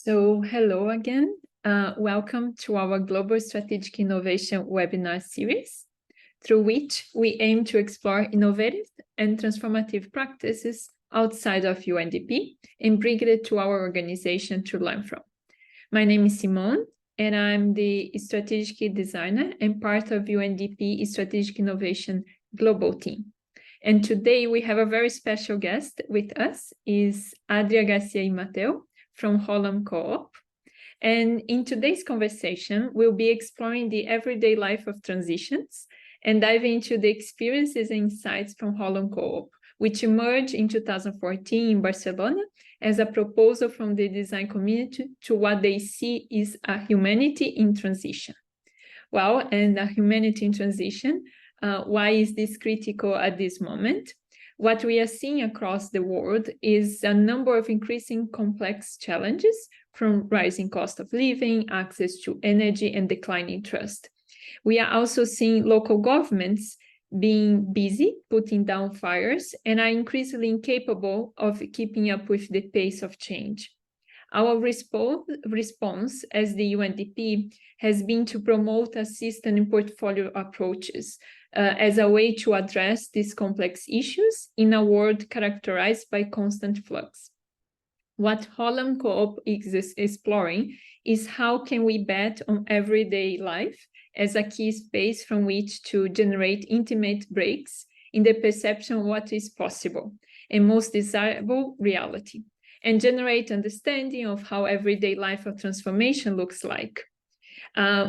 So hello again. Welcome to our Global Strategic Innovation webinar series, through which we aim to explore innovative and transformative practices outside of UNDP and bring it to our organization to learn from. My name is Simone, and I'm the strategic designer and part of UNDP Strategic Innovation Global Team. And today we have a very special guest with us, is Adrià Garcia and Mateu from Holon Co-op. And in today's conversation, we'll be exploring the everyday life of transitions and diving into the experiences and insights from Holon Co-op, which emerged in 2014 in Barcelona as a proposal from the design community to what they see is a humanity in transition. Well, and a humanity in transition, why is this critical at this moment? What we are seeing across the world is a number of increasing complex challenges, from rising cost of living, access to energy, and declining trust. We are also seeing local governments being busy putting down fires and are increasingly incapable of keeping up with the pace of change. Our response as the UNDP has been to promote a system and portfolio approaches as a way to address these complex issues in a world characterized by constant flux. What Holon Co-op is exploring is how can we bet on everyday life as a key space from which to generate intimate breaks in the perception of what is possible and most desirable reality, and generate understanding of how everyday life of transformation looks like.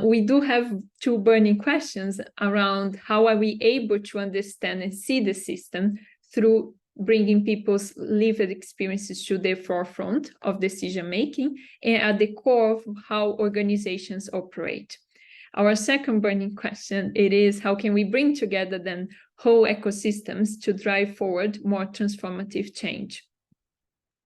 We do have two burning questions around how are we able to understand and see the system through bringing people's lived experiences to the forefront of decision-making and at the core of how organizations operate. Our second burning question, it is how can we bring together then whole ecosystems to drive forward more transformative change?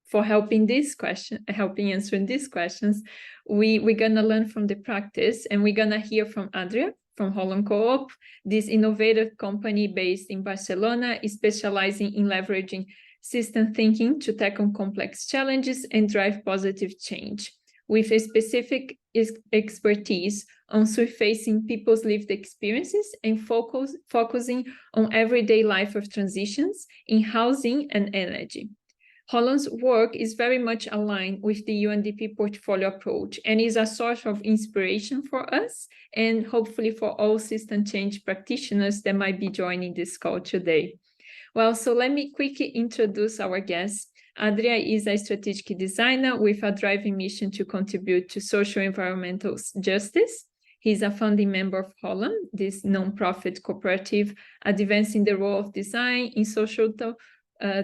For helping answering these questions, we're gonna learn from the practice, and we're gonna hear from Adrià from Holon Co-op. This innovative company based in Barcelona is specializing in leveraging system thinking to tackle complex challenges and drive positive change, with a specific expertise on surfacing people's lived experiences and focusing on everyday life of transitions in housing and energy. Holon's work is very much aligned with the UNDP portfolio approach and is a source of inspiration for us and hopefully for all system change practitioners that might be joining this call today. Well, so let me quickly introduce our guest. Adrià is a strategic designer with a driving mission to contribute to social and environmental justice. He's a founding member of Holon, this nonprofit cooperative advancing the role of design in social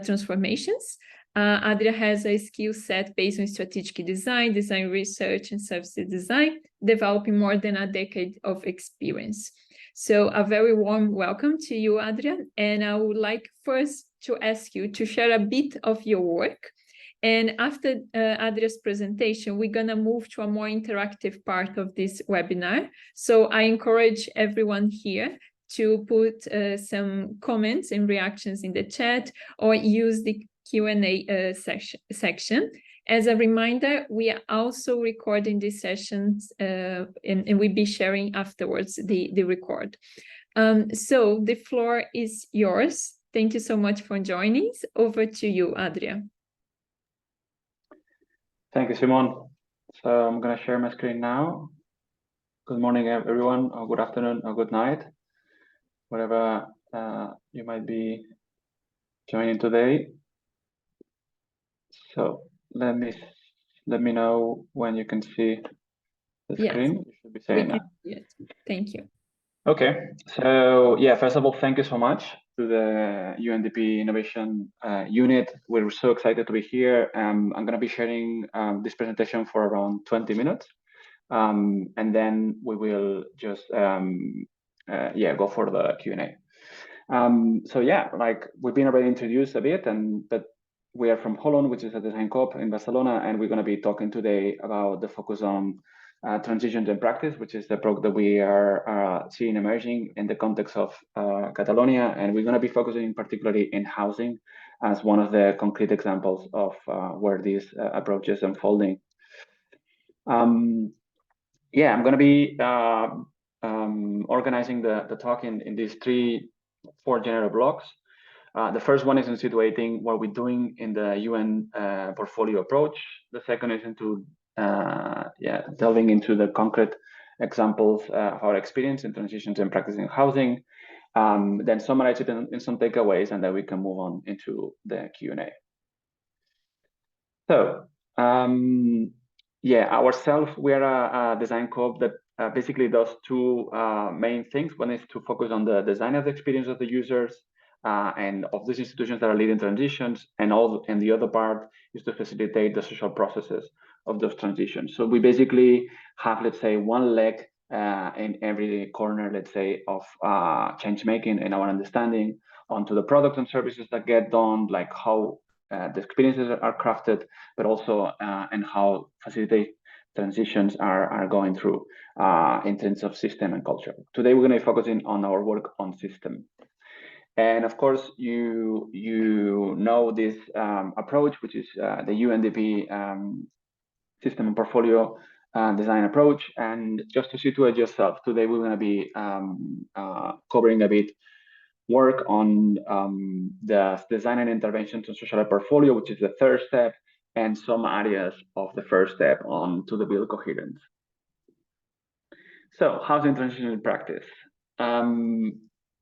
transformations. Adrià has a skill set based on strategic design, design research, and services design, developing more than a decade of experience. So a very warm welcome to you, Adrià. And I would like first to ask you to share a bit of your work. And after Adrià's presentation, we're going to move to a more interactive part of this webinar. So I encourage everyone here to put some comments and reactions in the chat or use the Q&A section. As a reminder, we are also recording these sessions and we'll be sharing afterwards the record. So the floor is yours. Thank you so much for joining. Over to you, Adrià. Thank you, Simone. So I'm going to share my screen now. Good morning, everyone, or good afternoon, or good night, whatever you might be joining today. So let me know when you can see the screen. You should be saying now. Yes, thank you. Okay, so yeah, first of all, thank you so much to the UNDP Innovation Unit. We're so excited to be here. I'm going to be sharing this presentation for around 20 minutes. And then we will just go for the Q&A. So yeah, like we've been already introduced a bit, but we are from Holon, which is a design co-op in Barcelona, and we're going to be talking today about the focus on transitions and practice, which is the approach that we are seeing emerging in the context of Catalonia, and we're going to be focusing particularly in housing as one of the concrete examples of where this approach is unfolding. Yeah, I'm going to be organizing the talk in these 4 general blocks. The first one is in situating what we're doing in the UN portfolio approach. The second is into delving into the concrete examples of our experience in transitions and practicing housing. Then summarize it in some takeaways, and then we can move on into the Q&A. So, yeah, ourselves, we are a design co-op that basically does 2 main things. One is to focus on the design of the experience of the users and of these institutions that are leading transitions, and the other part is to facilitate the social processes of those transitions. So we basically have, let's say, one leg in every corner, let's say, of change making and our understanding onto the products and services that get done, like how the experiences are crafted, but also and how facilitate transitions are going through in terms of system and culture. Today, we're going to be focusing on our work on system. And of course, you know this approach, which is the UNDP system and portfolio design approach. And just to situate yourself, today we're going to be covering a bit work on the design and intervention to social portfolio, which is the 3rd step, and some areas of the 1st step on to the build coherence. So, housing transition in practice.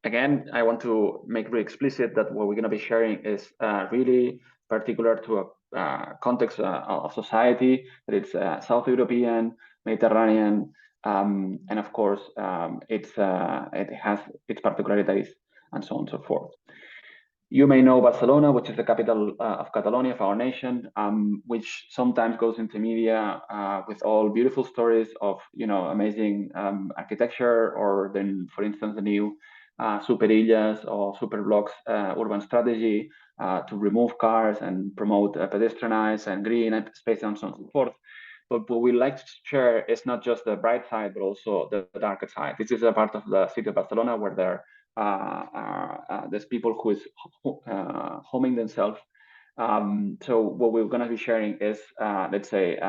Again, I want to make really explicit that what we're going to be sharing is really particular to a context of society, that it's South European, Mediterranean, and of course, it has its particularities and so on and so forth. You may know Barcelona, which is the capital of Catalonia, of our nation, which sometimes goes into media with all beautiful stories of, amazing architecture, or then, for instance, the new superillas or super blocks urban strategy to remove cars and promote pedestrianized and green space and so on and so forth. But what we like to share is not just the bright side, but also the darker side. This is a part of the city of Barcelona where there's people who is homing themselves. So what we're going to be sharing is, let's say,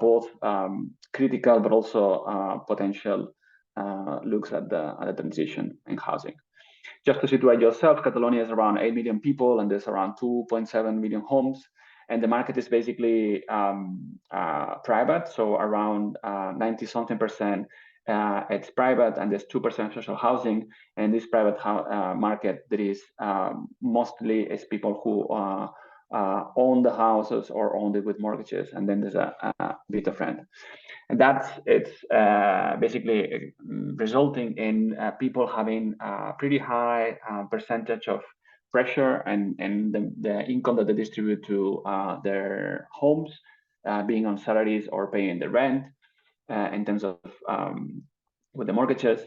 both critical but also potential looks at the transition in housing. Just to situate yourself, Catalonia is around 8 million people, and there's around 2.7 million homes. And the market is basically private, so around 90-something%. It's private, and there's 2% social housing. And this private market, there is mostly is people who own the houses or own it with mortgages, and then there's a bit of rent. And it's basically resulting in people having a pretty high percentage of pressure and the income that they distribute to their homes being on salaries or paying the rent in terms of with the mortgages.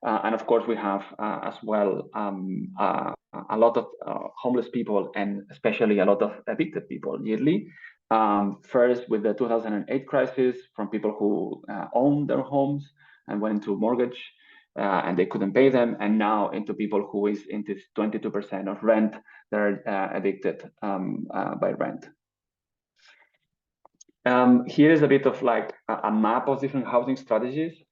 And of course, we have as well a lot of homeless people, and especially a lot of evicted people yearly. First, with the 2008 crisis, from people who owned their homes and went into mortgage and they couldn't pay them, and now into people who is into 22% of rent that are evicted by rent. Here is a bit of like a map of different housing strategies.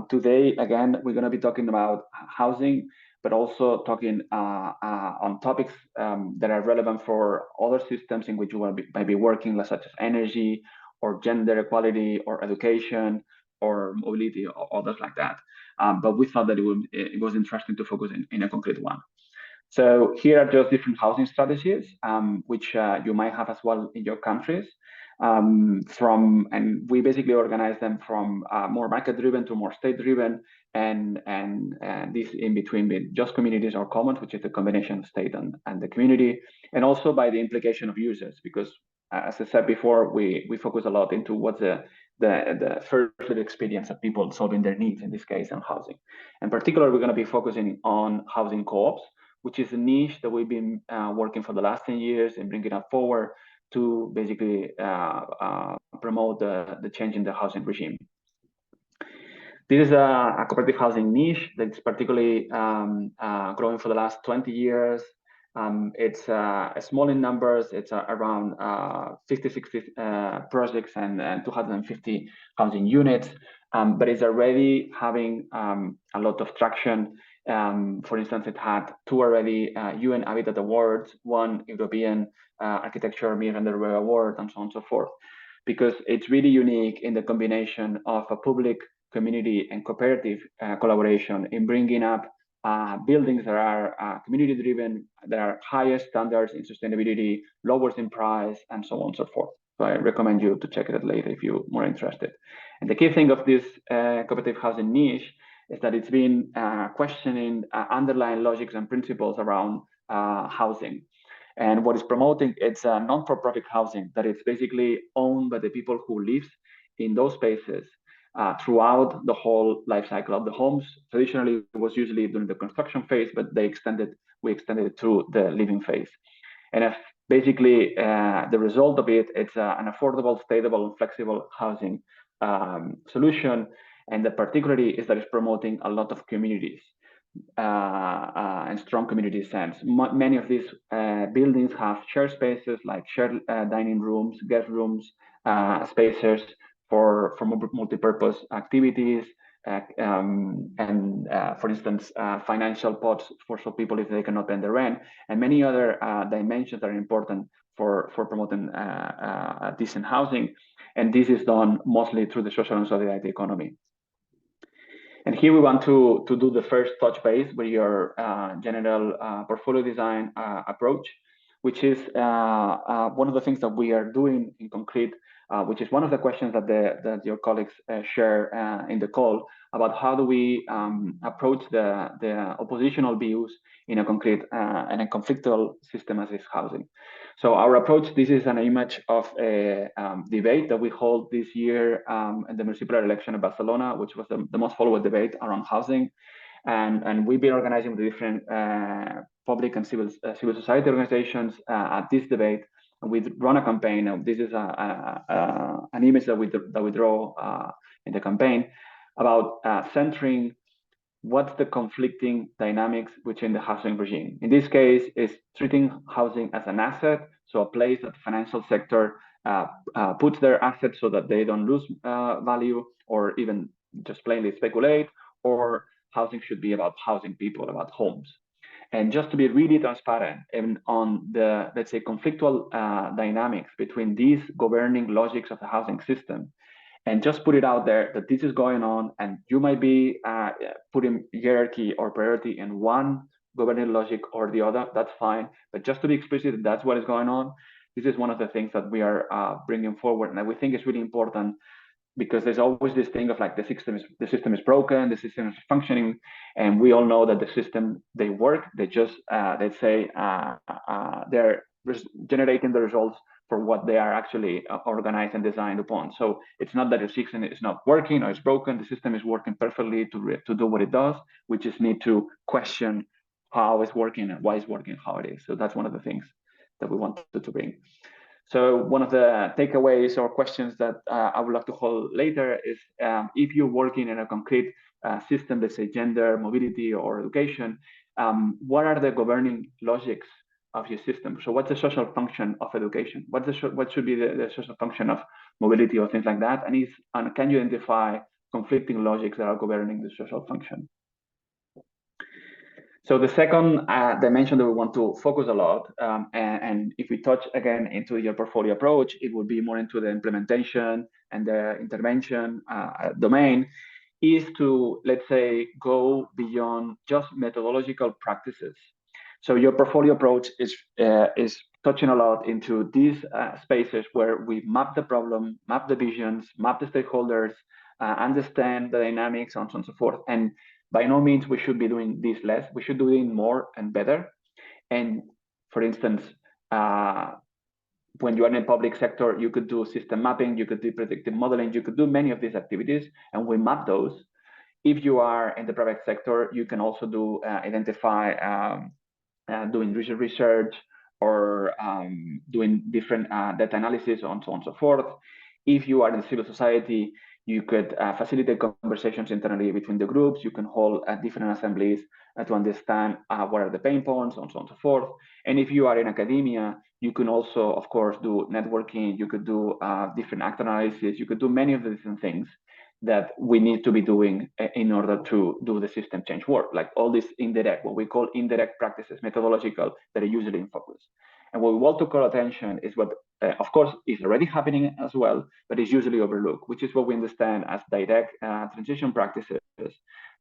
Today, again, we're going to be talking about housing, but also talking on topics that are relevant for other systems in which you might be working, such as energy or gender equality or education or mobility or others like that. But we thought that it was interesting to focus in a concrete one. So here are just different housing strategies, which you might have as well in your countries. And we basically organize them from more market-driven to more state-driven, and this in between with just communities or commons, which is the combination of state and the community, and also by the implication of users, because as I said before, we focus a lot into what's the first experience of people solving their needs, in this case, on housing. In particular, we're going to be focusing on housing co-ops, which is a niche that we've been working for the last 10 years and bringing it forward to basically promote the change in the housing regime. This is a cooperative housing niche that's particularly growing for the last 20 years. It's small in numbers. It's around 50-60 projects and 250 housing units, but it's already having a lot of traction. For instance, it had 2 already UN Habitat Awards, 1 European Architecture Miranda Award, and so on and so forth, because it's really unique in the combination of a public, community, and cooperative collaboration in bringing up buildings that are community-driven, that are highest standards in sustainability, lowest in price, and so on and so forth. So I recommend you to check it out later if you're more interested. And the key thing of this cooperative housing niche is that it's been questioning underlying logics and principles around housing. And what it's promoting, it's a non-for-profit housing that it's basically owned by the people who live in those spaces throughout the whole life cycle of the homes. Traditionally, it was usually during the construction phase, but we extended it through the living phase. And if basically the result of it, it's an affordable, stable, and flexible housing solution. And the particularity is that it's promoting a lot of communities and strong community sense. Many of these buildings have shared spaces like shared dining rooms, guest rooms, spaces for multi-purpose activities, and for instance, financial pots for so people if they cannot pay the rent, and many other dimensions that are important for promoting decent housing. And this is done mostly through the social and solidarity economy. And here we want to do the first touch base with your general portfolio design approach, which is one of the things that we are doing in concrete, which is one of the questions that your colleagues share in the call about how do we approach the oppositional views in a concrete and a conflictual system as is housing. So our approach, this is an image of a debate that we hold this year in the municipal election in Barcelona, which was the most followed debate around housing. And we've been organizing with different public and civil society organizations at this debate. And we run a campaign. This is an image that we draw in the campaign about centering what's the conflicting dynamics within the housing regime. In this case, is treating housing as an asset, so a place that the financial sector puts their assets so that they don't lose value or even just plainly speculate, or housing should be about housing people, about homes. And just to be really transparent on the, let's say, conflictual dynamics between these governing logics of the housing system, and just put it out there that this is going on, and you might be putting hierarchy or priority in one governing logic or the other, that's fine. But just to be explicit, that's what is going on. This is one of the things that we are bringing forward, and we think it's really important, because there's always this thing of like the system is broken, the system is functioning, and we all know that the system, they work, they just let's say they're generating the results for what they are actually organized and designed upon. So it's not that the system is not working or it's broken. The system is working perfectly to do what it does. We just need to question how it's working and why it's working, how it is. So that's one of the things that we wanted to bring. So one of the takeaways or questions that I would like to hold later is if you're working in a concrete system, let's say gender, mobility, or education, what are the governing logics of your system? So what's the social function of education? What should be the social function of mobility or things like that? And can you identify conflicting logics that are governing the social function? So the second dimension that we want to focus a lot, and if we touch again into your portfolio approach, it would be more into the implementation and the intervention domain, is to, let's say, go beyond just methodological practices. So your portfolio approach is touching a lot into these spaces where we map the problem, map the visions, map the stakeholders, understand the dynamics, and so on and so forth. And by no means we should be doing this less. We should do it more and better. And for instance, when you are in the public sector, you could do system mapping, you could do predictive modeling, you could do many of these activities, and we map those. If you are in the private sector, you can also do identify doing research or doing different data analysis, and so on and so forth. If you are in civil society, You could facilitate conversations internally between the groups. You can hold different assemblies to understand what are the pain points, and so on and so forth. And if you are in academia, you can also, of course, do networking. You could do different act analysis. You could do many of the different things that we need to be doing in order to do the system change work, like all this indirect, what we call indirect practices, methodological, that are usually in focus. And what we want to call attention is what, of course, is already happening as well, but is usually overlooked, which is what we understand as direct transition practices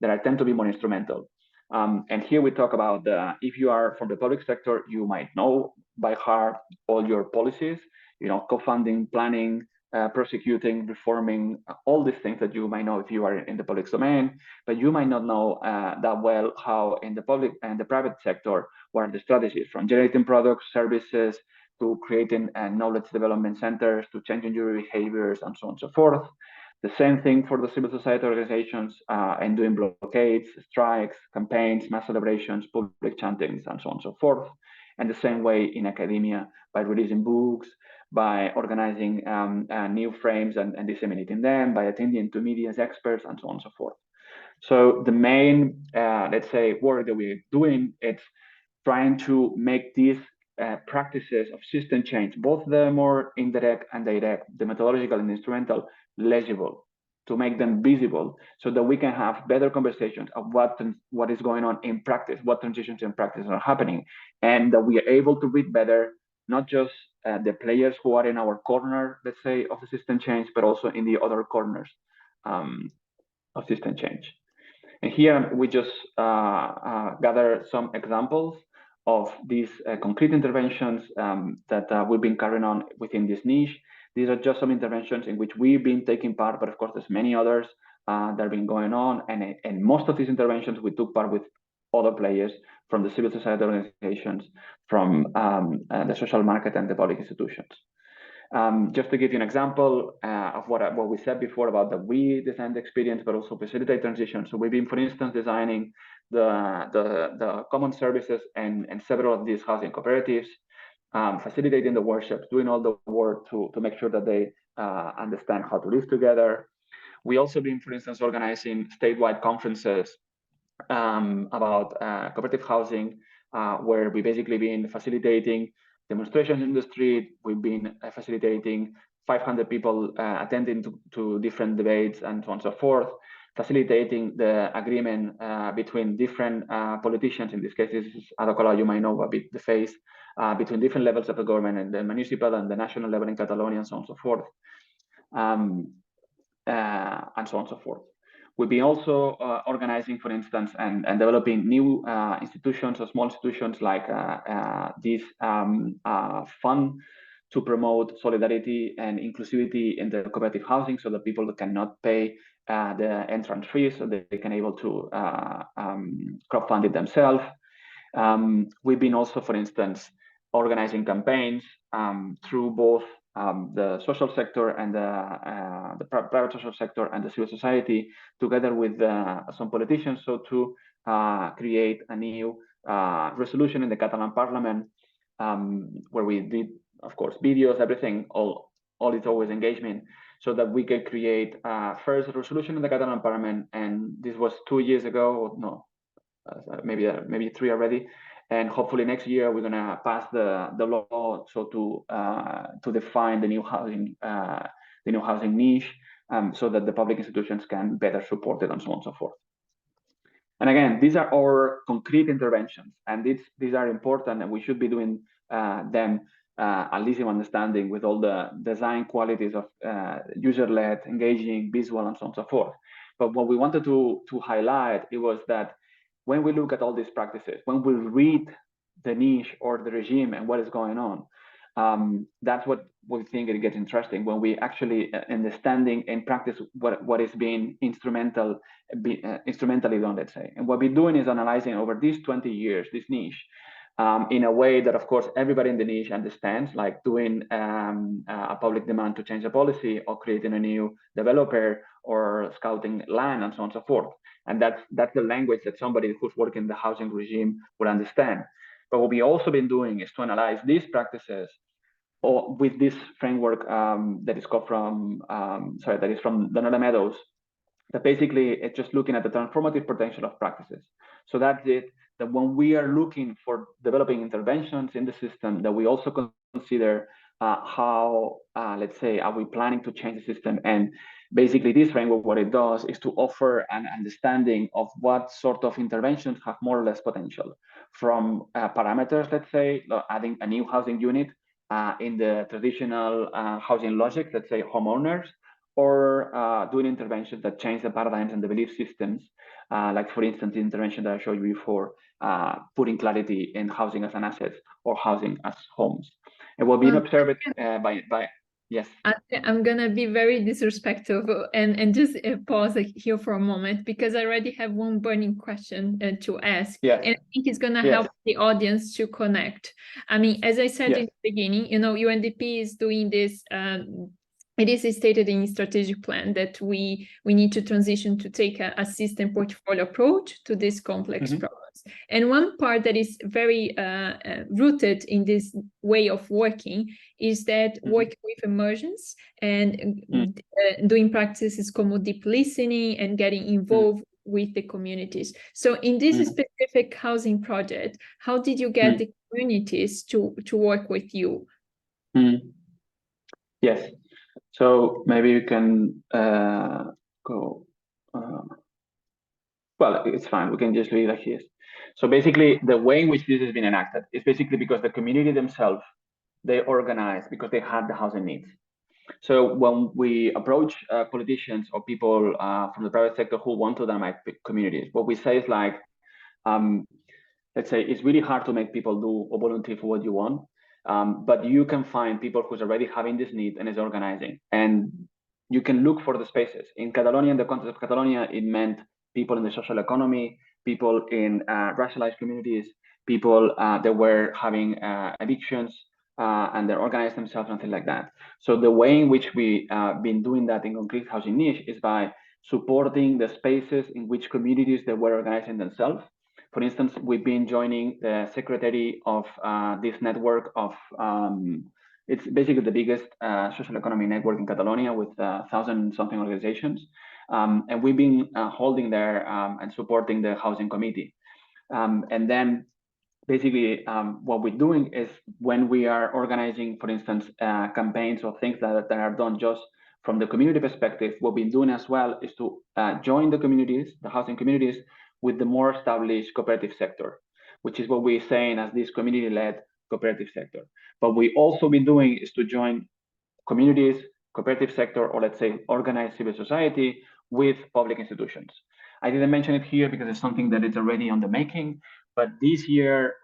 that tend to be more instrumental. And here we talk about if you are from the public sector, you might know by heart all your policies, co-funding, planning, prosecuting, reforming, all these things that you might know if you are in the public domain, but you might not know that well how in the public and the private sector, what are the strategies from generating products, services, to creating knowledge development centers, to changing your behaviors, and so on and so forth. The same thing for the civil society organizations and doing blockades, strikes, campaigns, mass celebrations, public chantings, and so on and so forth. And the same way in academia by releasing books, by organizing new frames and disseminating them, by attending to media experts, and so on and so forth. So the main, let's say, work that we're doing, it's trying to make these practices of system change, both the more indirect and direct, the methodological and instrumental, legible, to make them visible, so that we can have better conversations of what is going on in practice, what transitions in practice are happening, and that we are able to read better, not just the players who are in our corner, let's say, of the system change, but also in the other corners of system change. And here we just gather some examples of these concrete interventions that we've been carrying on within this niche. These are just some interventions in which we've been taking part, but of course there's many others that have been going on. And most of these interventions we took part with other players from the civil society organizations, from the social market and the public institutions. Just to give you an example of what we said before about that we design the experience, but also facilitate transition. So we've been, for instance, designing the common services and several of these housing cooperatives, facilitating the workshops, doing all the work to make sure that they understand how to live together. We also been, for instance, organizing statewide conferences about cooperative housing, where we basically been facilitating demonstrations in the street. We've been facilitating 500 people attending to different debates and so on and so forth, facilitating the agreement between different politicians. In this case, this is Ada, you might know a bit the face, between different levels of the government and the municipal and the national level in Catalonia, and so on and so forth, and so on and so forth. We've been also organizing, for instance, and developing new institutions or small institutions like this fund to promote solidarity and inclusivity in the cooperative housing, so that people that cannot pay the entrance fees, so that they can able to crowdfund it themselves. We've been also, for instance, organizing campaigns through both the social sector and the private social sector and the civil society, together with some politicians, so to create a new resolution in the Catalan Parliament, where we did, of course, videos, everything, all is always engagement, so that we can create first a resolution in the Catalan Parliament. And this was 2 years ago, no, maybe 3 already. And hopefully next year we're gonna pass the law, so to define the new housing niche, so that the public institutions can better support it, and so on and so forth. And again, these are our concrete interventions, and these are important, and we should be doing them at least in understanding, with all the design qualities of user-led, engaging, visual, and so on and so forth. But what we wanted to highlight, it was that when we look at all these practices, when we read the niche or the regime and what is going on, that's what we think it gets interesting, when we actually understanding and practice what is being instrumentally done, let's say. And what we're doing is analyzing over these 20 years, this niche, in a way that, of course, everybody in the niche understands, like doing a public demand to change a policy, or creating a new developer, or scouting land, and so on and so forth. And that's the language that somebody who's working in the housing regime would understand. But what we also been doing is to analyze these practices or with this framework that is called from that is from Donella Meadows, that basically it's just looking at the transformative potential of practices. So that's it, that when we are looking for developing interventions in the system, that we also consider how, let's say, are we planning to change the system? And basically this framework, what it does is to offer an understanding of what sort of interventions have more or less potential, from parameters, let's say, adding a new housing unit in the traditional housing logic, let's say homeowners, or doing interventions that change the paradigms and the belief systems, like, for instance, the intervention that I showed you before, putting clarity in housing as an asset or housing as homes. And what being observed by yes. I'm gonna be very disrespectful and just pause here for a moment, because I already have one burning question to ask. Yes. And I think it's gonna help the audience to connect. I mean, as I said in the beginning, you know, UNDP is doing this. It is stated in strategic plan that we need to transition to take a system portfolio approach to these complex problems. And one part that is very rooted in this way of working is that working with emergence and doing practices como deep listening and getting involved with the communities. So in this specific housing project, how did you get the communities to work with you? Yes. So maybe you can go. Well, it's fine. We can just leave it like this. So basically, the way in which this has been enacted is basically because the community themselves, they organize because they have the housing needs. So when we approach politicians or people from the private sector who want to dynamize communities, what we say is like, let's say it's really hard to make people do or volunteer for what you want, but you can find people who's already having this need and is organizing. And you can look for the spaces. In Catalonia, in the context of Catalonia, it meant people in the social economy, people in racialized communities, people that were having evictions, and they organize themselves, something like that. So the way in which we been doing that in concrete housing niche is by supporting the spaces in which communities that were organizing themselves. For instance, we've been joining the secretary of this network of, it's basically the biggest social economy network in Catalonia with 1,000-something organizations. And we've been holding there and supporting the housing committee. And then basically what we're doing is when we are organizing, for instance, campaigns or things that are done just from the community perspective, what we've been doing as well is to join the communities, the housing communities, with the more established cooperative sector, which is what we're saying as this community-led cooperative sector. But we also been doing is to join communities, cooperative sector, or let's say organized civil society with public institutions. I didn't mention it here because it's something that is already on the making, but this year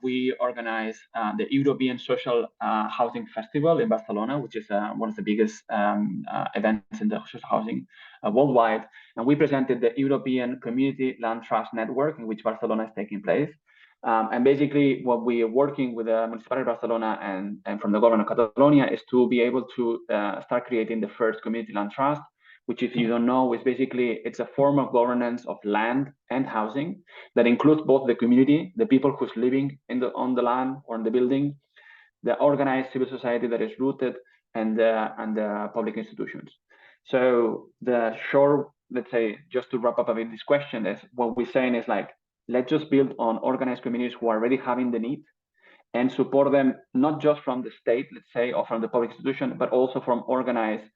we organized the European Social Housing Festival in Barcelona, which is one of the biggest events in the social housing worldwide. And we presented the European Community Land Trust Network, in which Barcelona is taking place. And basically what we are working with the Municipality of Barcelona and from the government of Catalonia is to be able to start creating the first community land trust, which, if you don't know, is basically, it's a form of governance of land and housing that includes both the community, the people who's living on the land or in the building, the organized civil society that is rooted, and the public institutions. So the short, let's say, just to wrap up a bit this question, is what we're saying is like, let's just build on organized communities who are already having the need and support them, not just from the state, let's say, or from the public institution, but also from organized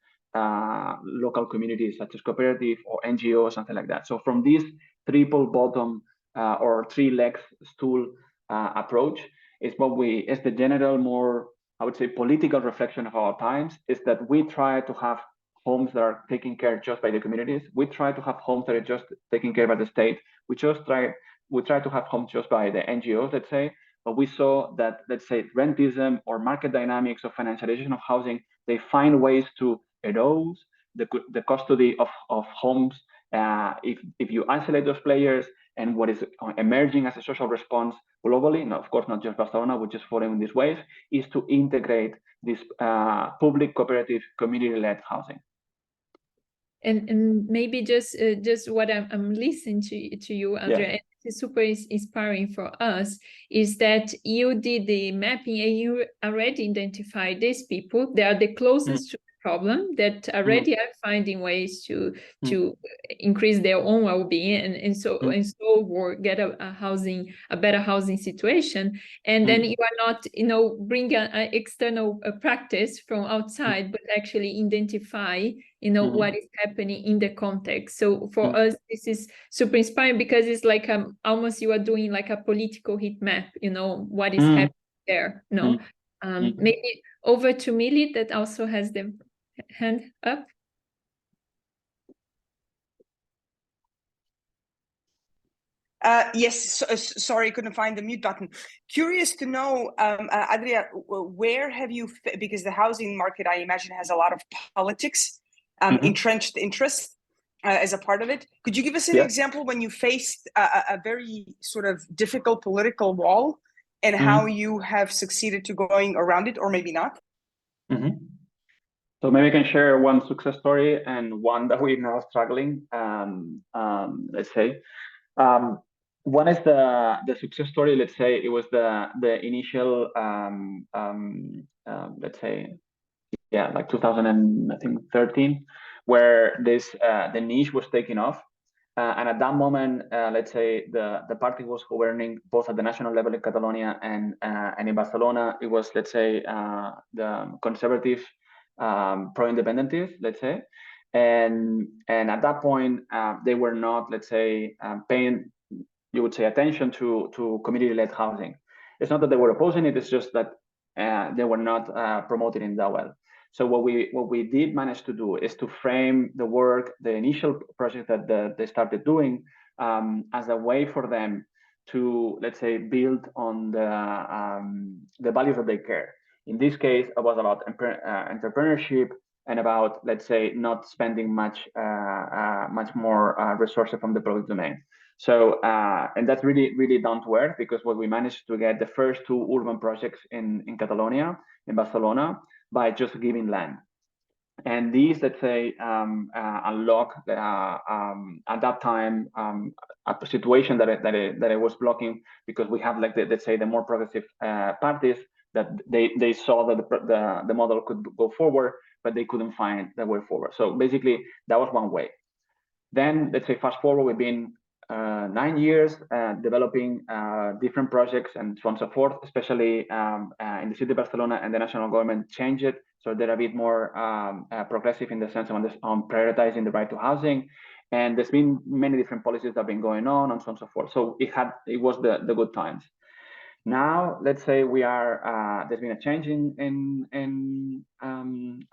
local communities such as cooperative or NGO or something like that. So from this triple bottom or three legs stool approach is what is the general, more, I would say, political reflection of our times, is that we try to have homes that are taken care just by the communities. We try to have homes that are just taken care by the state. We try to have homes just by the NGOs, let's say, but we saw that, let's say, rentism or market dynamics of financialization of housing, they find ways to erode the custody of homes if you isolate those players. And what is emerging as a social response globally, no, of course, not just Barcelona, we're just following this wave, is to integrate this public, cooperative, community-led housing. And maybe just what I'm listening to you, Adrià, and it's super inspiring for us, is that you did the mapping and you already identified these people. They are the closest to the problem, that already are finding ways to increase their own well-being and so or get a better housing situation. And then you are not, bring an external practice from outside, but actually identify what is happening in the context. So for us, this is super inspiring, because it's like almost you are doing like a political heat map, what is happening there. Maybe over to Millie, that also has the hand up. Yes, sorry, couldn't find the mute button. Curious to know, Adrià, where have you, because the housing market, I imagine, has a lot of politics, entrenched interest as a part of it. Could you give us an example when you faced a very sort of difficult political wall, and how you have succeeded to going around it, or maybe not? So maybe I can share one success story and one that we're now struggling, let's say. One is the success story. Let's say it was the initial, let's say, like 2013, where this the niche was taking off, and at that moment, let's say the party was governing both at the national level in Catalonia and in Barcelona. It was, let's say, the conservative pro-independentists, let's say, and at that point they were not, let's say, paying, you would say, attention to community-led housing. It's not that they were opposing it, it's just that they were not promoting it that well. So what we did manage to do is to frame the work, the initial project that they started doing, as a way for them to, let's say, build on the values that they care. In this case, it was about entrepreneurship and about, let's say, not spending much more resources from the public domain. So, and that's really down to earth, because what we managed to get the first 2 urban projects in Catalonia, in Barcelona, by just giving land. And these, let's say, unlock at that time a situation that it was blocking, because we have, like, let's say, the more progressive parties that they saw that the model could go forward, but they couldn't find the way forward. So basically, that was one way. Then, let's say, fast forward, we've been 9 years developing different projects and so on and so forth, especially in the city of Barcelona, and the national government changed it. So they're a bit more progressive in the sense on prioritizing the right to housing. And there's been many different policies that have been going on and so on and so forth. So it was the good times. Now, let's say we are, there's been a change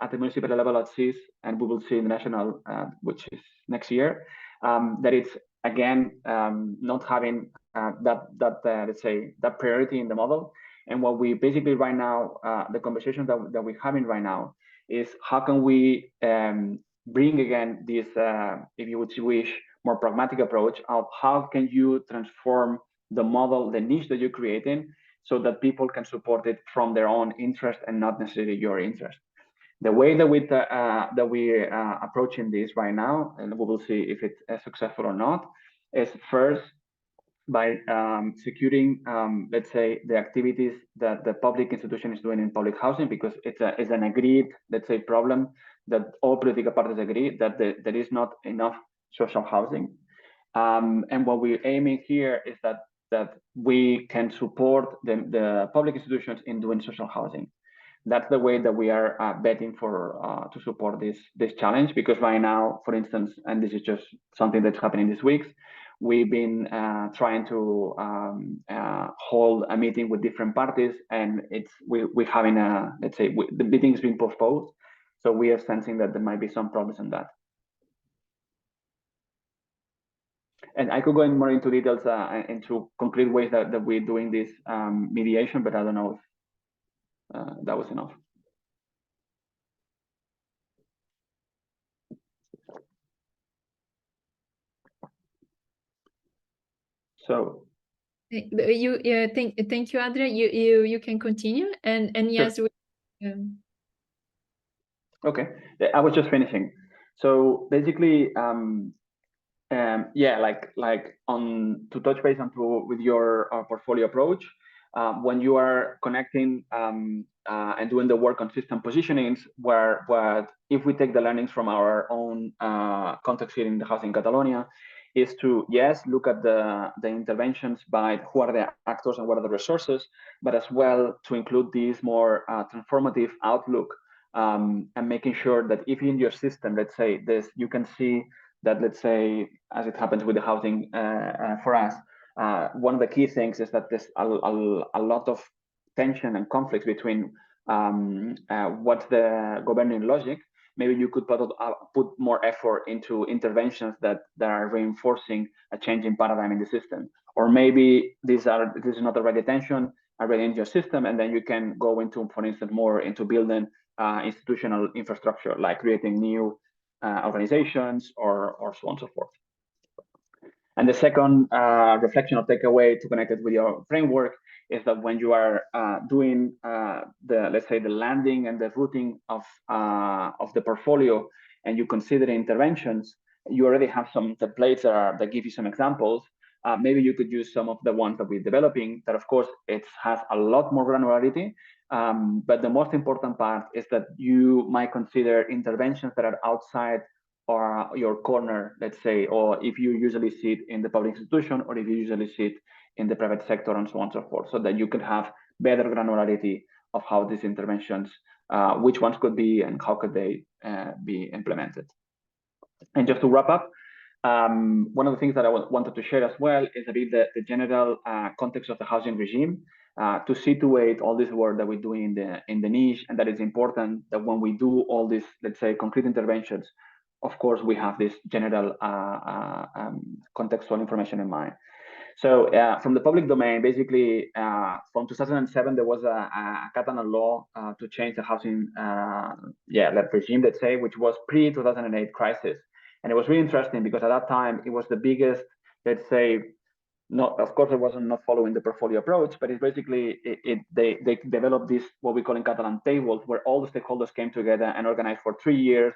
at the municipal level at CIS, and we will see in the national, which is next year, that it's again not having let's say, that priority in the model. And what we basically right now, the conversation that we're having right now is how can we bring again this, if you would wish, more pragmatic approach of how can you transform the model, the niche that you're creating, so that people can support it from their own interest and not necessarily your interest. The way that we're approaching this right now, and we will see if it's successful or not, is first by securing, let's say, the activities that the public institution is doing in public housing, because it's an agreed, let's say, problem that all political parties agree that there is not enough social housing. And what we're aiming here is that we can support the public institutions in doing social housing. That's the way that we are betting for to support this challenge, because right now, for instance, and this is just something that's happening this week, we've been trying to hold a meeting with different parties, and we're having a, let's say, the meeting is being postponed, so we are sensing that there might be some problems in that. And I could go in more into details, into concrete ways that we're doing this mediation, but I don't know if that was enough. So thank you, Adrià. You can continue, and yes, sure. Okay, I was just finishing. So basically, yeah, like on to touch base onto with your portfolio approach, when you are connecting and doing the work on system positionings, where if we take the learnings from our own context here in the house in Catalonia, is to, yes, look at the interventions by who are the actors and what are the resources, but as well to include this more transformative outlook, and making sure that if in your system, let's say this, you can see that, let's say, as it happens with the housing for us, one of the key things is that there's a lot of tension and conflicts between what's the governing logic. Maybe you could put more effort into interventions that are reinforcing a change in paradigm in the system. Or maybe this is not the right attention already in your system, and then you can go into, for instance, more into building institutional infrastructure, like creating new organizations or so on and so forth. And the second reflection or takeaway to connect it with your framework is that when you are doing let's say the landing and the routing of the portfolio, and you consider interventions, you already have some templates that give you some examples. Maybe you could use some of the ones that we're developing. That of course it has a lot more granularity, but the most important part is that you might consider interventions that are outside or your corner, let's say, or if you usually sit in the public institution, or if you usually sit in the private sector, and so on and so forth, so that you can have better granularity of how these interventions, which ones could be and how could they be implemented. And just to wrap up, one of the things that I wanted to share as well is a bit the general context of the housing regime, to situate all this work that we do in the niche, and that it's important that when we do all these, let's say, concrete interventions, of course, we have this general contextual information in mind. So from the public domain, basically, from 2007, there was a Catalan law to change the housing regime, let's say, which was pre-2008 crisis. And it was really interesting because at that time, it was the biggest, let's say, of course, it wasn't not following the portfolio approach, but it's basically, they developed this, what we call in Catalan, tables, where all the stakeholders came together and organized for 3 years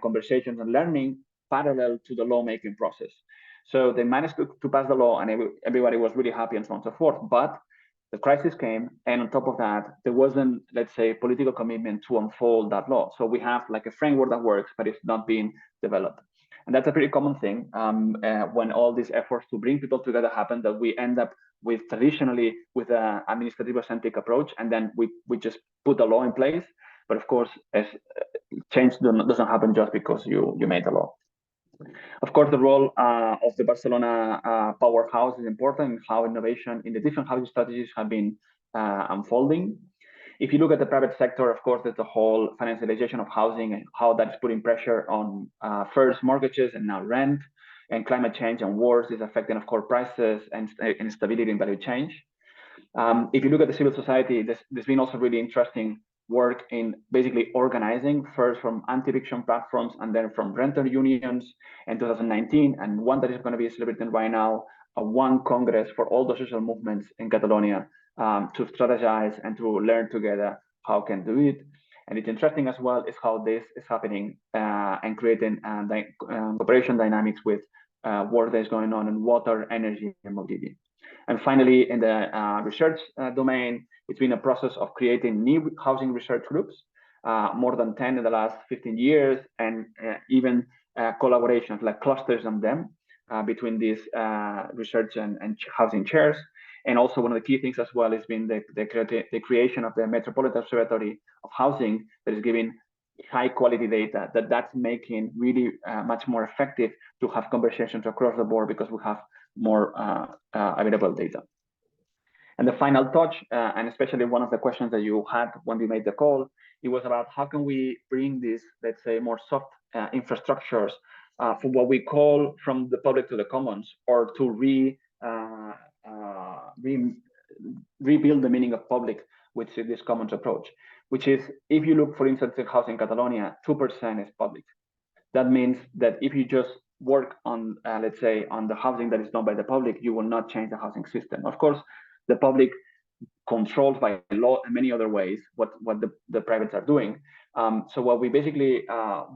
conversations and learning parallel to the lawmaking process. So they managed to pass the law, and everybody was really happy and so on and so forth. But the crisis came, and on top of that, there wasn't, let's say, political commitment to unfold that law. So we have like a framework that works, but it's not being developed. And that's a pretty common thing when all these efforts to bring people together happen, that we end up with traditionally with an administrative-centric approach, and then we just put a law in place. But of course, as change doesn't happen just because you made the law. Of course, the role of the Barcelona powerhouse is important, how innovation in the different housing strategies have been unfolding. If you look at the private sector, of course, there's the whole financialization of housing and how that's putting pressure on first mortgages and now rent, and climate change and wars is affecting, of course, prices and instability in value change. If you look at the civil society, there's been also really interesting work in basically organizing, first from anti-eviction platforms and then from renter unions in 2019, and one that is going to be celebrated right now, one Congress for all the social movements in Catalonia, to strategize and to learn together how can do it. And it's interesting as well is how this is happening and creating cooperation dynamics with work that is going on in water, energy, and mobility. And finally, in the research domain, it's been a process of creating new housing research groups, more than 10 in the last 15 years, and even collaborations like clusters on them between these research and housing chairs. And also one of the key things as well has been the creation of the Metropolitan Observatory of Housing that is giving high quality data that's making really much more effective to have conversations across the board because we have more available data. And the final touch, and especially one of the questions that you had when we made the call, it was about how can we bring these, let's say, more soft infrastructures for what we call from the public to the commons, or to rebuild the meaning of public with this commons approach, which is, if you look, for instance, in housing Catalonia, 2% is public. That means that if you just work on, let's say, on the housing that is done by the public, you will not change the housing system. Of course, the public controlled by law and many other ways what the privates are doing. So what we basically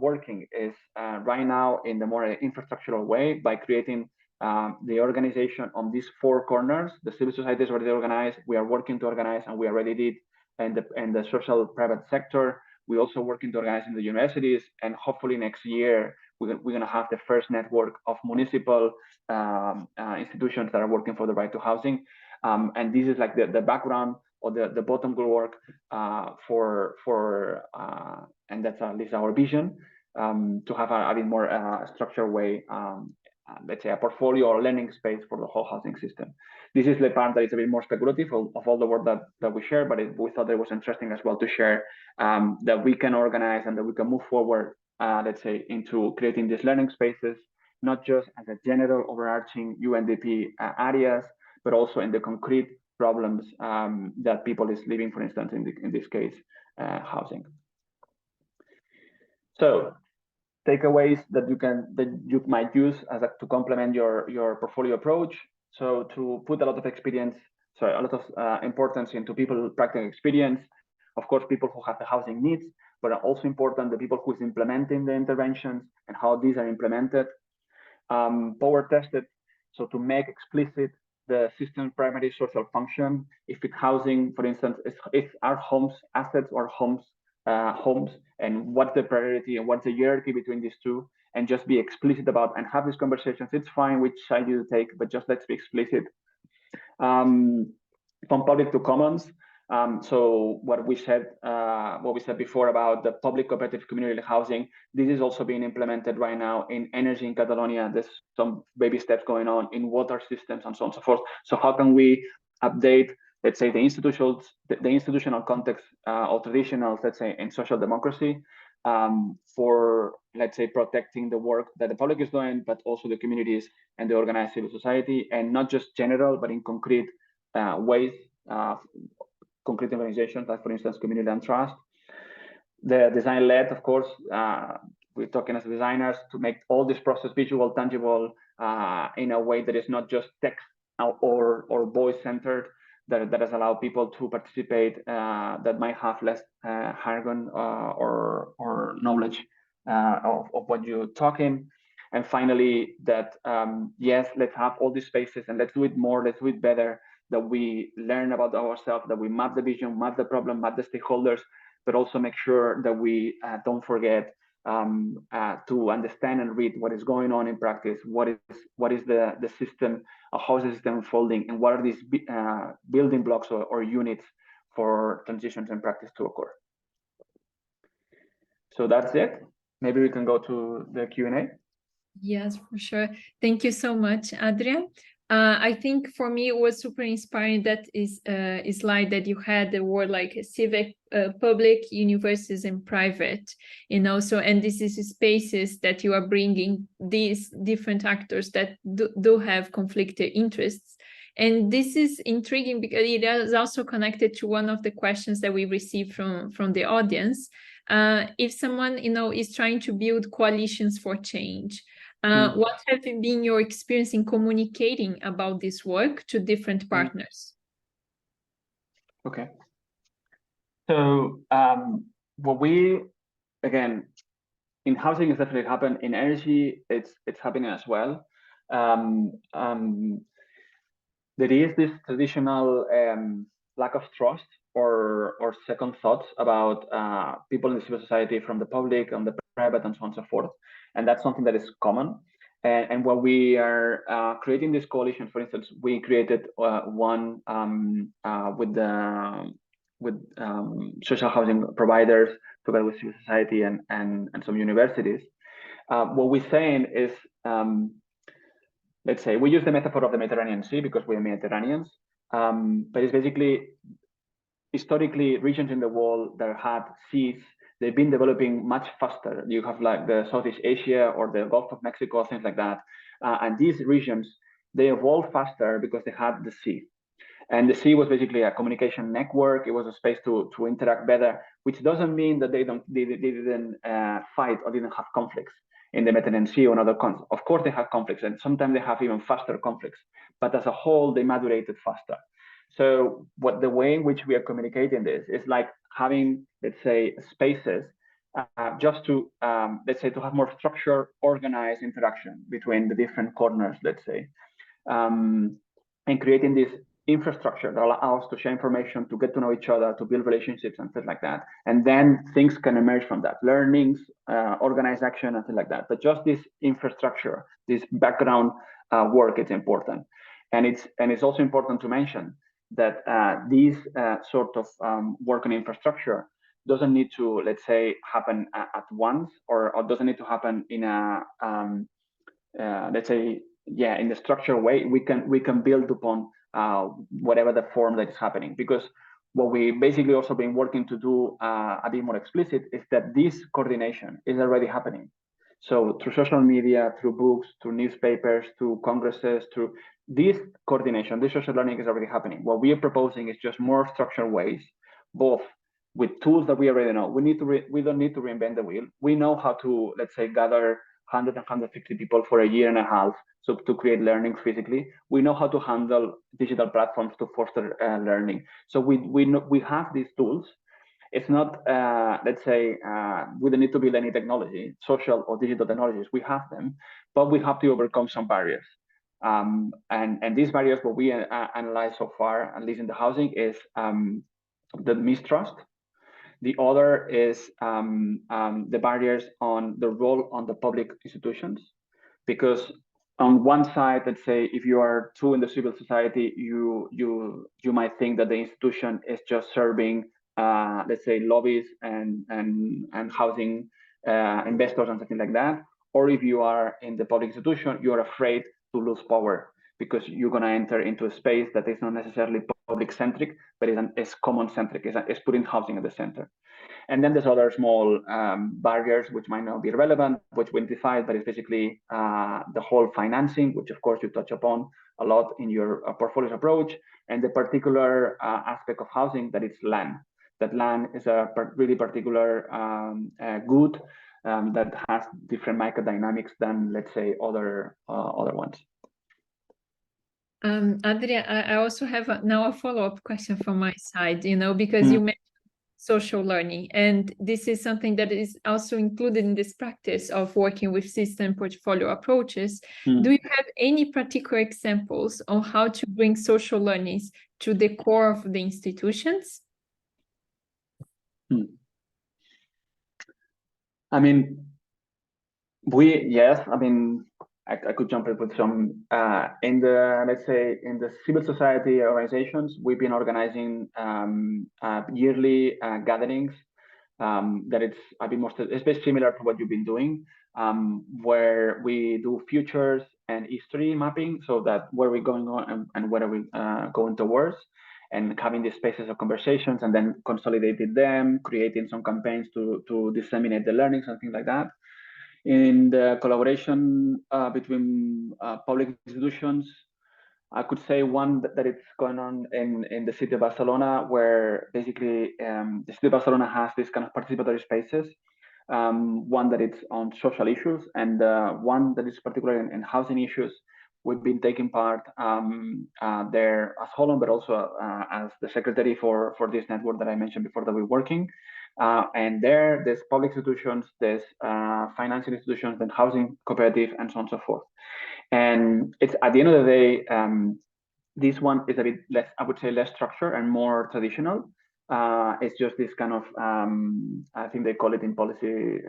working is right now in the more infrastructural way by creating the organization on these four corners. The civil society is already organized. We are working to organize, and we already did in the social private sector. We're also working to organize in the universities, and hopefully next year we're going to have the first network of municipal institutions that are working for the right to housing. And this is like the background or the bottom work and that's at least our vision, to have a bit more structured way, let's say a portfolio or learning space for the whole housing system. This is the part that is a bit more speculative of all the work that we share, but we thought it was interesting as well to share that we can organize and that we can move forward, let's say, into creating these learning spaces, not just as a general overarching UNDP areas, but also in the concrete problems that people is living, for instance, in this case, housing. So takeaways that you might use to complement your portfolio approach. So to put a lot of importance into people practical experience. Of course, people who have the housing needs, but are also important the people who is implementing the interventions and how these are implemented. Power tested, so to make explicit the system primary social function. If it's housing, for instance, it's our homes assets or homes, and what's the priority and what's the hierarchy between these two, and just be explicit about and have these conversations. It's fine which side you take, but just let's be explicit. From public to commons. So what we said before about the public cooperative community housing, this is also being implemented right now in energy in Catalonia. There's some baby steps going on in water systems and so on and so forth. So how can we update, let's say, the institutional context or traditional, let's say, in social democracy, for, let's say, protecting the work that the public is doing, but also the communities and the organized civil society, and not just general, but in concrete ways, concrete organizations, like, for instance, community and trust. The design-led, of course, we're talking as designers to make all this process visual, tangible, in a way that is not just text or voice-centered, that has allowed people to participate that might have less jargon or knowledge of what you're talking. And finally, that yes, let's have all these spaces and let's do it more, let's do it better, that we learn about ourselves, that we map the vision, map the problem, map the stakeholders, but also make sure that we don't forget to understand and read what is going on in practice, what is the system, how is the system unfolding, and what are these building blocks or units for transitions in practice to occur. So that's it. Maybe we can go to the Q&A. Yes, for sure. Thank you so much, Adrià. I think for me it was super inspiring that is a slide that you had the word like civic, public, universities, and private, you know. So, and this is spaces that you are bringing these different actors that do have conflicted interests. And this is intriguing because it is also connected to one of the questions that we received from the audience. If someone, you know, is trying to build coalitions for change, what have been your experience in communicating about this work to different partners? Okay. So what we, again, in housing is definitely happened. In energy, it's happening as well. There is this traditional lack of trust or second thoughts about people in the civil society from the public and the private and so on and so forth. And that's something that is common. And when we are creating this coalition, for instance, we created one with social housing providers together with civil society and some universities. What we're saying is, let's say we use the metaphor of the Mediterranean Sea because we're Mediterraneans, but it's basically historically regions in the world that had seas, they've been developing much faster. You have like the Southeast Asia or the Gulf of Mexico, things like that. And these regions, they evolved faster because they had the sea. And the sea was basically a communication network. It was a space to interact better, which doesn't mean that they didn't fight or didn't have conflicts in the Mediterranean Sea or other conflicts. Of course, they have conflicts, and sometimes they have even faster conflicts. But as a whole, they madurated faster. So the way in which we are communicating this is like having, let's say, spaces just to, let's say, to have more structured, organized interaction between the different corners, let's say, and creating this infrastructure that allows us to share information, to get to know each other, to build relationships and things like that. And then things can emerge from that, learnings, organized action and things like that. But just this infrastructure, this background work is important. And it's also important to mention that these sort of work on infrastructure doesn't need to, let's say, happen at once, or doesn't need to happen in a, let's say, in the structured way. We can build upon whatever the form that is happening, because what we basically also been working to do a bit more explicit is that this coordination is already happening. So through social media, through books, through newspapers, through congresses, through this coordination, this social learning is already happening. What we are proposing is just more structured ways, both with tools that we already know. We don't need to reinvent the wheel. We know how to, let's say, gather 100 and 150 people for a year and a half, so to create learning physically. We know how to handle digital platforms to foster learning. So we have these tools. It's not, let's say, we don't need to build any technology, social or digital technologies. We have them, but we have to overcome some barriers. And these barriers, what we analyze so far, at least in the housing, is the mistrust. The other is the barriers on the role on the public institutions, because on one side, let's say, if you are true in the civil society, you might think that the institution is just serving, let's say, lobbies and housing investors and something like that. Or if you are in the public institution, you are afraid to lose power, because you're going to enter into a space that is not necessarily public-centric, but is common-centric, is putting housing at the center. And then there's other small barriers which might not be relevant, which we identified, but it's basically the whole financing, which of course you touch upon a lot in your portfolio's approach, and the particular aspect of housing that it's land. That land is a really particular good that has different microdynamics than, let's say, other ones. Adrià, I also have now a follow-up question from my side, because you mentioned social learning, and this is something that is also included in this practice of working with system portfolio approaches. Do you have any particular examples on how to bring social learnings to the core of the institutions? I mean, I could jump in with some, in the, let's say, in the civil society organizations, we've been organizing yearly gatherings that it's a bit more, it's very similar to what you've been doing, where we do futures and history mapping, so that where we're going on and where are we going towards, and having these spaces of conversations, and then consolidating them, creating some campaigns to disseminate the learning, something like that. In the collaboration between public institutions, I could say one that it's going on in the city of Barcelona, where basically the city of Barcelona has this kind of participatory spaces. One that it's on social issues, and one that is particularly in housing issues. We've been taking part there as Holon, but also as the secretary for this network that I mentioned before that we're working. And there's public institutions, there's financial institutions, then housing cooperative, and so on and so forth. And it's at the end of the day, this one is a bit less, I would say, less structured and more traditional. It's just this kind of, I think they call it in policy,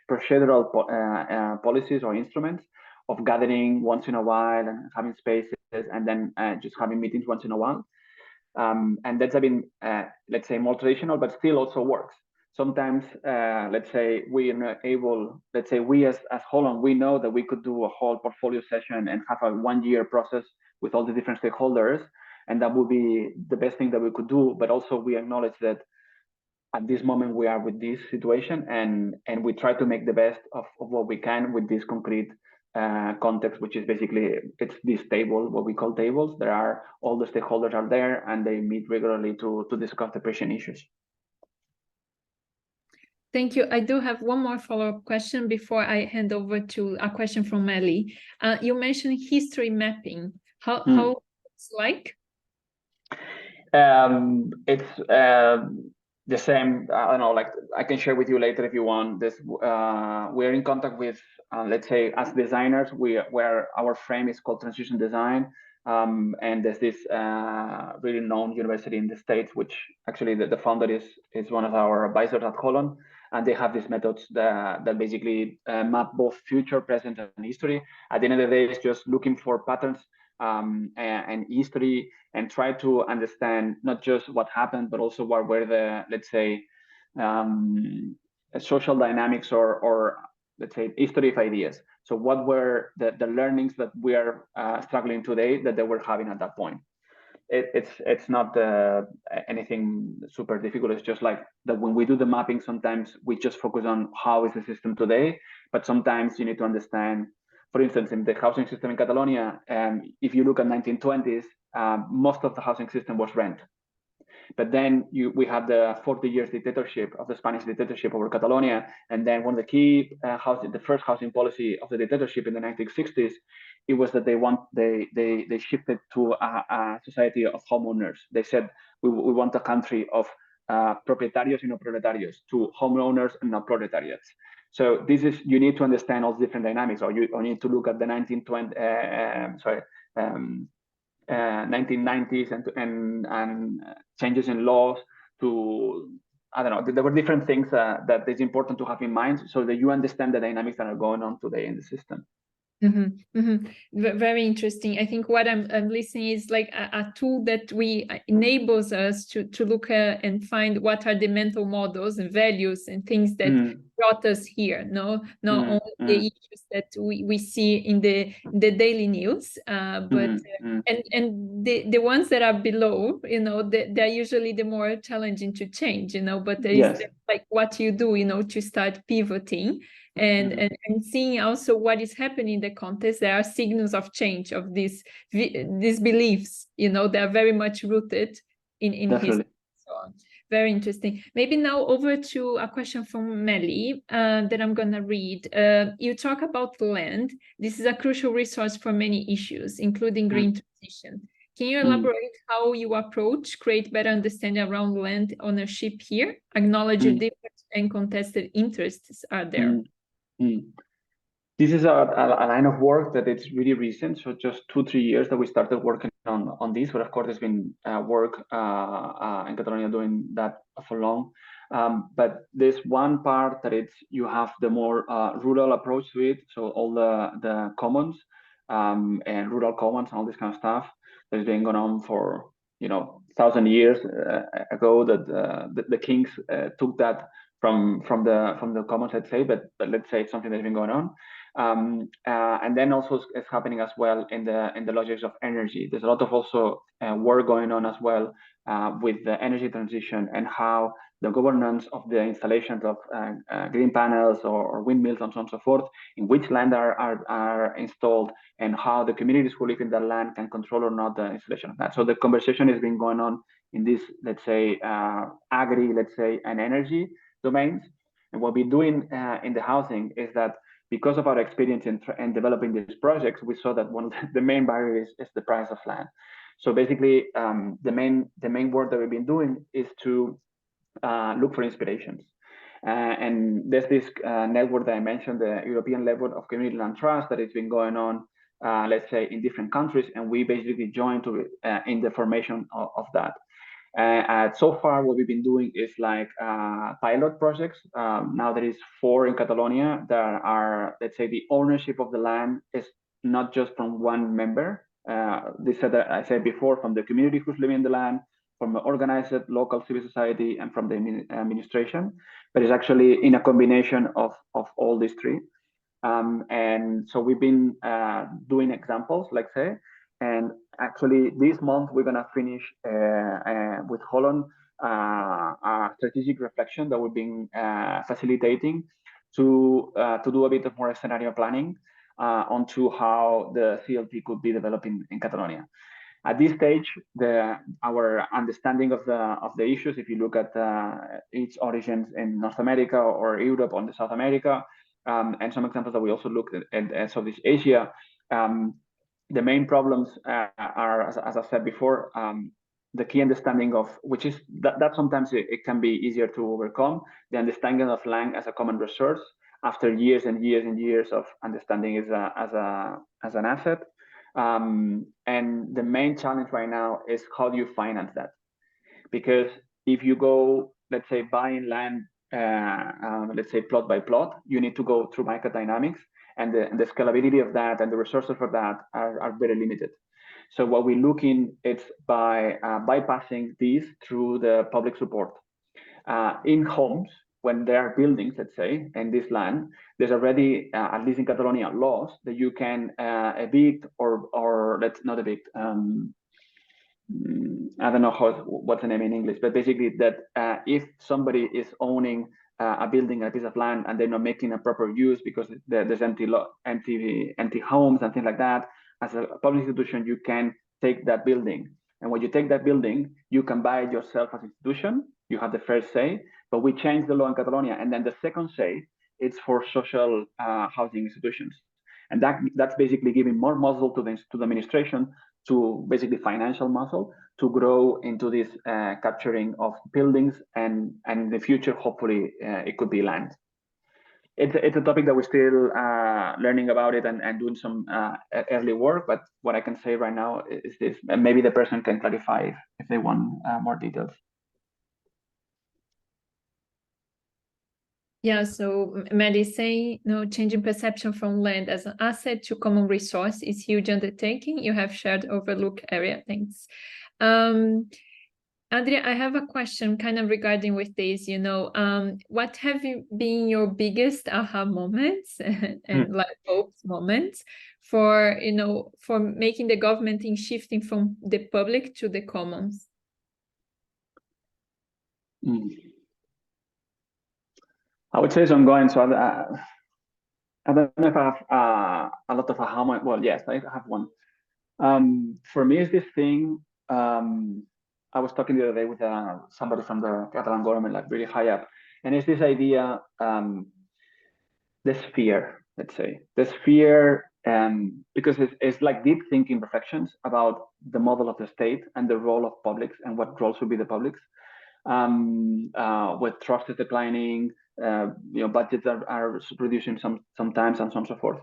procedural policies or instruments of gathering once in a while and having spaces, and then just having meetings once in a while. And that's been, let's say, more traditional, but still also works. Sometimes, let's say, we are not able, let's say, we as Holon, we know that we could do a whole portfolio session and have a 1-year process with all the different stakeholders, and that would be the best thing that we could do. But also we acknowledge that at this moment we are with this situation, and we try to make the best of what we can with this concrete context, which is basically, it's this table, what we call tables. There are, all the stakeholders are there, and they meet regularly to discuss the patient issues. Thank you. I do have one more follow-up question before I hand over to a question from Melly. You mentioned history mapping. How it's like? It's the same. I don't know. Like I can share with you later if you want. This we're in contact with, let's say, as designers, where our frame is called transition design. And there's this really known university in the States, which actually the founder is one of our advisors at Holon, and they have these methods that basically map both future, present, and history. At the end of the day, it's just looking for patterns and history, and try to understand not just what happened, but also what were the, let's say, social dynamics or let's say history of ideas. So what were the learnings that we are struggling today that they were having at that point? It's not anything super difficult. It's just like that when we do the mapping, sometimes we just focus on how is the system today, but sometimes you need to understand, for instance, in the housing system in Catalonia, if you look at 1920s, most of the housing system was rent. But then we had the 40 years dictatorship of the Spanish dictatorship over Catalonia. And then one of the key the first housing policy of the dictatorship in the 1960s, it was that they shifted to a society of homeowners. They said, we want a country of propietarios and no proletarios, to homeowners and not proletariats. So this is, you need to understand all the different dynamics, or you need to look at the 1990s and changes in laws to, I don't know, there were different things that is important to have in mind so that you understand the dynamics that are going on today in the system. Very interesting. I think what I'm listening is like a tool that enables us to look at and find what are the mental models and values and things that brought us here. Not only the issues that we see in the daily news, but and the ones that are below, they're usually the more challenging to change. But there is like what you do, to start pivoting. And seeing also what is happening in the context. There are signals of change of these beliefs, they are very much rooted in history. So very interesting. Maybe now over to a question from Melly that I'm going to read. You talk about land. This is a crucial resource for many issues, including green transition. Can you elaborate how you approach, create better understanding around land ownership here? Acknowledge different and contested interests are there. This is a line of work that it's really recent, so just 2-3 years that we started working on this, but of course there's been work in Catalonia doing that for long. But there's one part that you have the more rural approach to it, so all the commons and rural commons and all this kind of stuff that has been going on for 1,000 years ago, that the kings took that from the commons, let's say, but let's say it's something that's been going on. And then also it's happening as well in the logics of energy. There's a lot of also work going on as well with the energy transition and how the governance of the installations of green panels or windmills and so on and so forth, in which land are installed, and how the communities who live in that land can control or not the installation of that. So the conversation has been going on in this, let's say, agri, let's say, and energy domains. And what we're doing in the housing is that because of our experience in developing these projects, we saw that one of the main barriers is the price of land. So basically, the main work that we've been doing is to look for inspirations. And there's this network that I mentioned, the European level of community land trust, that has been going on, let's say, in different countries, and we basically joined in the formation of that. So far, what we've been doing is like pilot projects. Now there is 4 in Catalonia that are, let's say, the ownership of the land is not just from one member. I said before, from the community who's living in the land, from the organized local civil society, and from the administration. But it's actually in a combination of all these 3. And so we've been doing examples, let's say. And actually, this month, we're going to finish with Holon a strategic reflection that we've been facilitating to do a bit of more scenario planning onto how the CLT could be developed in Catalonia. At this stage, our understanding of the issues, if you look at its origins in North America or Europe or South America, and some examples that we also looked at Southeast Asia, the main problems are, as I said before, the key understanding of, which is that sometimes it can be easier to overcome, the understanding of land as a common resource after years and years and years of understanding it as an asset. And the main challenge right now is how do you finance that? Because if you go, let's say, buying land, let's say plot by plot, you need to go through market dynamics, and the scalability of that and the resources for that are very limited. So what we're looking is by bypassing these through the public support. In homes, when there are buildings, let's say, in this land, there's already, at least in Catalonia, laws that you can evict or let's not evict. I don't know what's the name in English, but basically that if somebody is owning a building, a piece of land, and they're not making a proper use because there's empty homes and things like that, as a public institution, you can take that building. And when you take that building, you can buy it yourself as an institution. You have the first say, but we changed the law in Catalonia. And then the second say, it's for social housing institutions. And that's basically giving more muscle to the administration, to basically financial muscle, to grow into this capturing of buildings, and in the future, hopefully, it could be land. It's a topic that we're still learning about it and doing some early work, but what I can say right now is this, and maybe the person can clarify if they want more details. Yeah, so Maddie is saying, changing perception from land as an asset to common resource is huge undertaking. You have shared overlooked area. Thanks. Adrià, I have a question kind of regarding with this, what have been your biggest aha moments and light bulb moments for, for making the government in shifting from the public to the commons? I would say it's ongoing. So I don't know if I have a lot of aha moments. Well, yes, I have one. For me, it's this thing. I was talking the other day with somebody from the Catalan government, like really high up, and it's this idea, this fear, let's say, this fear, because it's like deep thinking reflections about the model of the state and the role of publics and what role should be the publics. With trust is declining, budgets are reducing sometimes, and so on and so forth,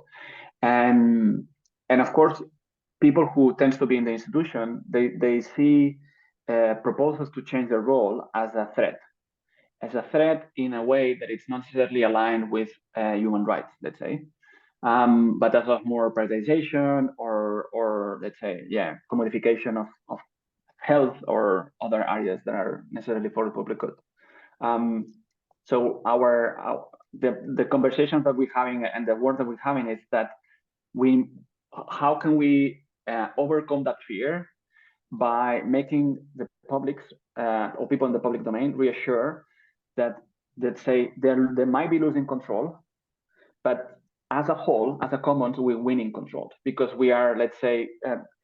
and of course, people who tends to be in the institution, they see proposals to change their role as a threat in a way that it's not necessarily aligned with human rights, let's say, but as of more privatization or let's say, commodification of health or other areas that are necessarily for the public good. So the conversations that we're having and the work that we're having is that how can we overcome that fear by making the publics or people in the public domain reassure that, let's say, they might be losing control, but as a whole, as a commons, we're winning control because we are, let's say,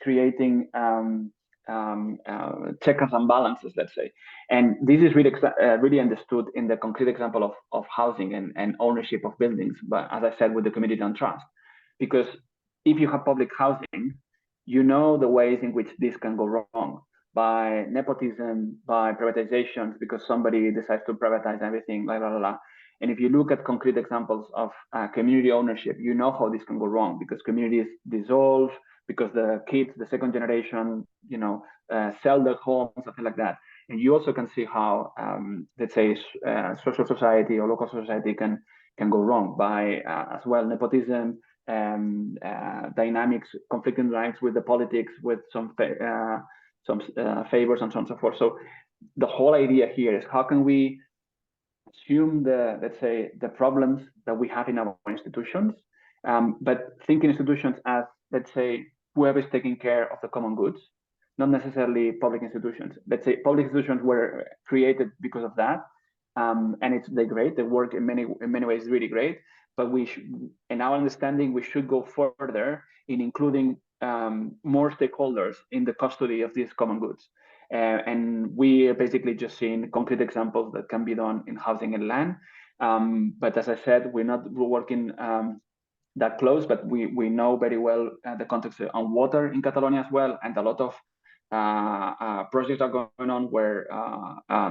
creating checkers and balances, let's say. And this is really understood in the concrete example of housing and ownership of buildings, but as I said, with the community and trust. Because if you have public housing, you know the ways in which this can go wrong, by nepotism, by privatizations, because somebody decides to privatize everything, blah, blah, blah, blah. And if you look at concrete examples of community ownership, you know how this can go wrong because communities dissolve, because the kids, the second generation, sell their homes, something like that. And you also can see how, let's say, social society or local society can go wrong by, as well, nepotism, dynamics, conflicting dynamics with the politics, with some favors and so on and so forth. So the whole idea here is how can we assume let's say, the problems that we have in our institutions, but think in institutions as, let's say, whoever is taking care of the common goods, not necessarily public institutions. Let's say public institutions were created because of that, and they're great. They work in many ways really great. But in our understanding, we should go further in including more stakeholders in the custody of these common goods. And we are basically just seeing concrete examples that can be done in housing and land. But as I said, we're not working that close, but we know very well the context on water in Catalonia as well, and a lot of projects are going on where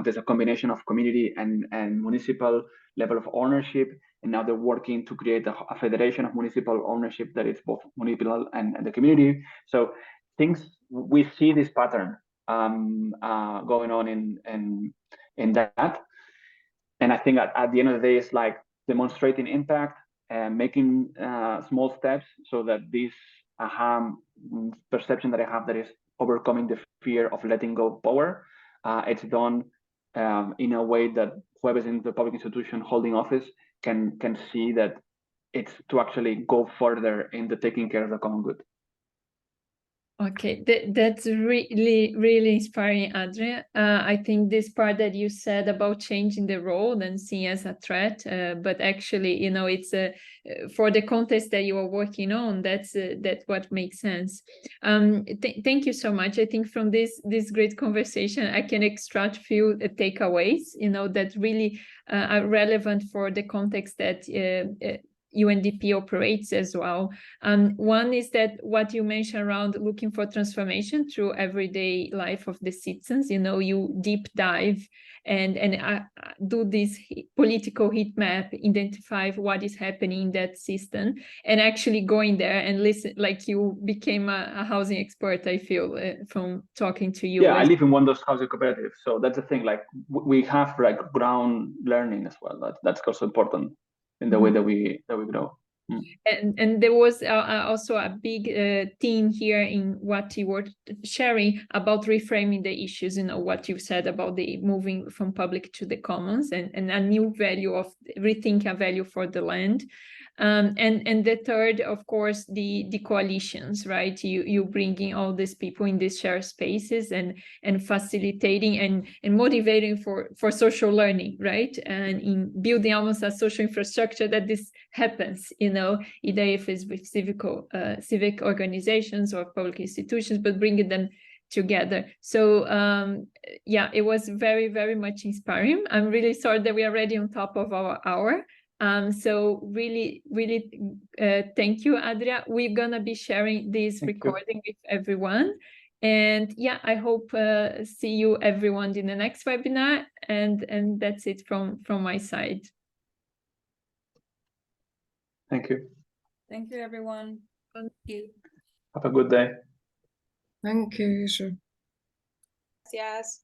there's a combination of community and municipal level of ownership, and now they're working to create a federation of municipal ownership that is both municipal and the community. So we see this pattern going on in that, and I think at the end of the day, it's like demonstrating impact and making small steps so that this perception that I have that is overcoming the fear of letting go of power, it's done in a way that whoever's in the public institution holding office can see that it's to actually go further in the taking care of the common good. Okay, that's really, really inspiring, Adrià. I think this part that you said about changing the role and seeing as a threat, but actually, you know, it's for the context that you are working on, that's what makes sense. Thank you so much. I think from this great conversation, I can extract few takeaways, you know, that really are relevant for the context that UNDP operates as well. One is that what you mentioned around looking for transformation through everyday life of the citizens, you know, you deep dive and do this political heat map, identify what is happening in that system, and actually going there and listen, like you became a housing expert, I feel, from talking to you. Yeah, I live in one of those housing cooperatives. So that's the thing, like we have like ground learning as well. That's also important in the way that we grow. And there was also a big theme here in what you were sharing about reframing the issues, you know, what you said about the moving from public to the commons and a new value of rethink a value for the land. And the third, of course, the coalitions, right? You bringing all these people in these shared spaces and facilitating and motivating for social learning, right? And in building almost a social infrastructure that this happens, you know, either if it's with civic organizations or public institutions, but bringing them together. So yeah, it was very, very much inspiring. I'm really sorry that we are already on top of our hour. So really, really thank you, Adrià. We're gonna be sharing this recording with everyone. And yeah, I hope see you everyone in the next webinar. And that's it from my side. Thank you. Thank you, everyone. Thank you. Have a good day. Thank you. Gracias.